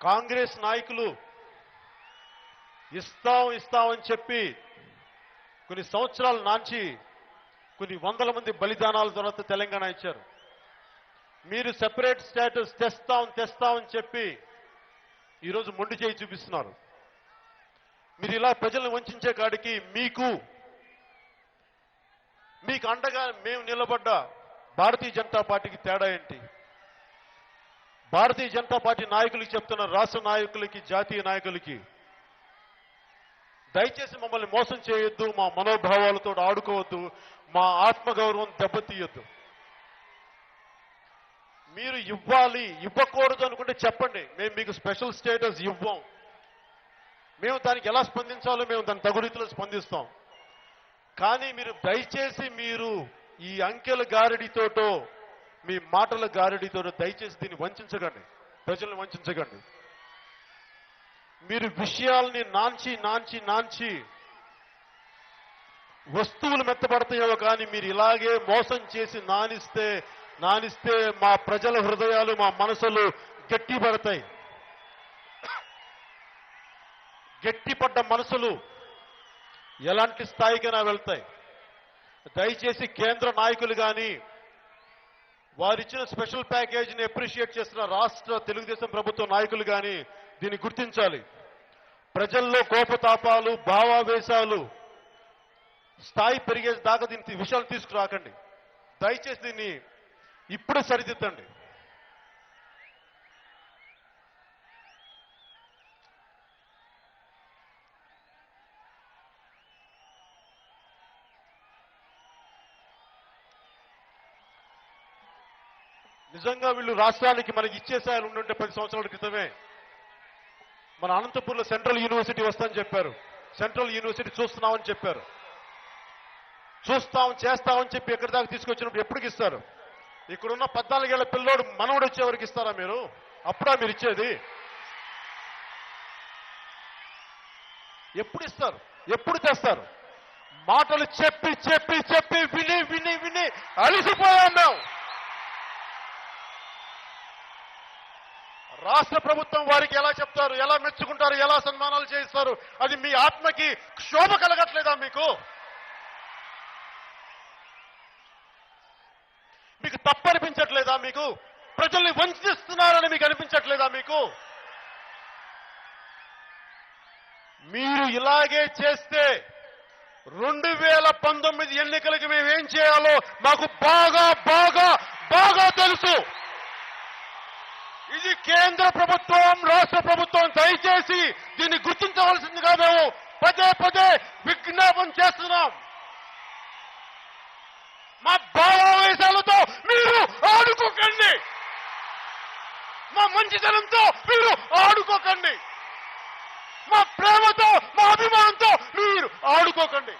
కాంగ్రెస్ నాయకులు ఇస్తామని చెప్పి కొన్ని సంవత్సరాలు నాంచి కొన్ని వందల మంది బలిదానాల తర్వాత తెలంగాణ ఇచ్చారు. మీరు సెపరేట్ స్టేటస్ తెస్తామని చెప్పి ఈరోజు మొండి చేయి చూపిస్తున్నారు. మీరు ఇలా ప్రజలను వంచే కాడికి మీకు అండగా మేము నిలబడ్డ భారతీయ జనతా పార్టీకి తేడా ఏంటి? భారతీయ జనతా పార్టీ నాయకులకి చెప్తున్న, రాష్ట్ర నాయకులకి, జాతీయ నాయకులకి, దయచేసి మమ్మల్ని మోసం చేయొద్దు, మా మనోభావాలతో ఆడుకోవద్దు, మా ఆత్మగౌరవం దెబ్బతీయొద్దు. మీరు ఇవ్వకూడదు అనుకుంటే చెప్పండి, మేము మీకు స్పెషల్ స్టేటస్ ఇవ్వం. మేము దానికి ఎలా స్పందించాలో మేము దాని తగు రీతిలో స్పందిస్తాం. కానీ మీరు దయచేసి మీరు ఈ అంకెల గారడితోటో మీ మాటల గారడితోటో దయచేసి దీన్ని వంచకండి, ప్రజల్ని వంచకండి. మీరు విషయాల్ని నాంచి వస్తువులు మెత్తబడతాయో కానీ మీరు ఇలాగే మోసం చేసి నానిస్తే మా ప్రజల హృదయాలు, మా మనసులు గట్టిపడతాయి. గట్టిపడ్డ మనసులు ఎలాంటి స్థాయికైనా వెళ్తాయి. దయచేసి కేంద్ర నాయకులు కానీ, వారిచ్చిన స్పెషల్ ప్యాకేజీని అప్రిషియేట్ చేస్తున్న రాష్ట్ర తెలుగుదేశం ప్రభుత్వ నాయకులు కానీ దీన్ని గుర్తించాలి. ప్రజల్లో కోపతాపాలు, భావావేశాలు స్థాయి పెరిగే దాకా దీని విషయాలు తీసుకురాకండి. దయచేసి దీన్ని ఇప్పుడే సరిదిద్దండి. నిజంగా వీళ్ళు రాష్ట్రానికి మనకి ఇచ్చేసాయాలు ఉండుంటే 10 సంవత్సరాల క్రితమే మన అనంతపూర్లో సెంట్రల్ యూనివర్సిటీ వస్తుందని చెప్పారు. సెంట్రల్ యూనివర్సిటీ చూస్తున్నామని చెప్పారు. చేస్తామని చెప్పి ఎక్కడి దాకా తీసుకొచ్చినప్పుడు ఎప్పటికి ఇస్తారు? ఇక్కడున్న 14 ఏళ్ల పిల్లోడు మనవడు వచ్చేవరకు ఇస్తారా మీరు? అప్పుడా మీరు ఇచ్చేది? ఎప్పుడు ఇస్తారు? ఎప్పుడు తెస్తారు? మాటలు చెప్పి విని అలిసిపోయాం మేము. రాష్ట్ర ప్రభుత్వం వారికి ఎలా చెప్తారు, ఎలా మెచ్చుకుంటారు, ఎలా సన్మానాలు చేయిస్తారు? అది మీ ఆత్మకి క్షోభ కలగట్లేదా? మీకు తప్పనిపించట్లేదా? మీకు ప్రజల్ని వంచిస్తున్నారని మీకు అనిపించట్లేదా? మీరు ఇలాగే చేస్తే 2019 ఎన్నికలకి మేమేం చేయాలో మాకు బాగా తెలుసు. ఇది కేంద్ర ప్రభుత్వం, రాష్ట్ర ప్రభుత్వం దయచేసి దీన్ని గుర్తించవలసిందిగా మేము పదే విజ్ఞాపన చేస్తున్నాం. మా భావావేశాలతో మీరు ఆడుకోకండి, మా మంచితనంతో మీరు ఆడుకోకండి, మా ప్రేమతో, మా అభిమానంతో మీరు ఆడుకోకండి.